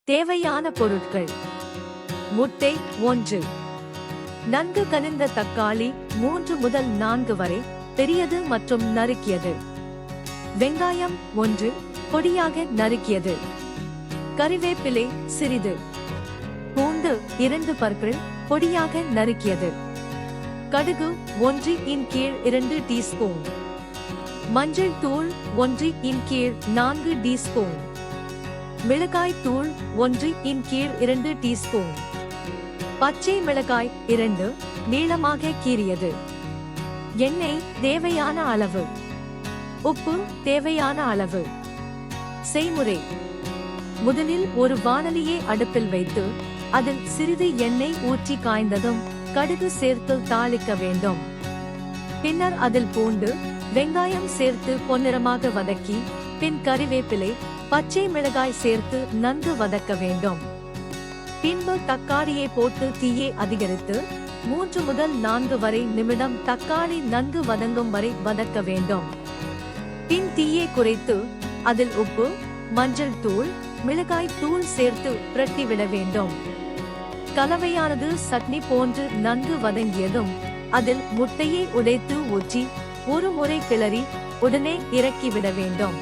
தேவையான பொருட்கள்: முட்டை 1, நன்கு கனிந்த தக்காளி 3 முதல் 4 வரை, பெரியது மற்றும் நறுக்கியது. வெங்காயம் 1, பொடியாக நறுக்கியது. கறிவேப்பிலை சிறிது. பூண்டு 2 பற்கள், பொடியாக நறுக்கியது. கடுகு 1 இன் கீழ் 2 டீஸ்பூன். மஞ்சள் தூள் 1 இன் கீழ் 4 டீஸ்பூன். மிளகாய் தூள் 1 இன் கீழ் 2 டீஸ்பூன். பச்சை மிளகாய் 2, நீளமாக கீறியது. எண்ணெய் தேவையான அளவு. உப்பு தேவையான அளவு. செய்முறை: முதலில் ஒரு வாணலியை அடுப்பில் வைத்து அதில் சிறிது எண்ணெய் ஊற்றி காய்ந்ததும் கடுகு சேர்த்து தாளிக்க வேண்டும். பின்னர் அதில் பூண்டு, வெங்காயம் சேர்த்து பொன்னிறமாக வதக்கி, பின் கறிவேப்பிலை, பச்சை மிளகாய் சேர்த்து நன்கு வதக்க வேண்டும். பின்பு தக்காளியை போட்டு தீயை அதிகரித்து 3 முதல் 4 வரை நிமிடம் தக்காளி நன்கு வதங்கும் வரை வதக்க வேண்டும். பின் தீயை குறைத்து அதில் உப்பு, மஞ்சள் தூள், மிளகாய் தூள் சேர்த்து பிரட்டிவிட வேண்டும். கலவையானது சட்னி போன்று நன்கு வதங்கியதும் அதில் முட்டையை உடைத்து ஊற்றி ஒரு முறை கிளறி உடனே இறக்கிவிட வேண்டும்.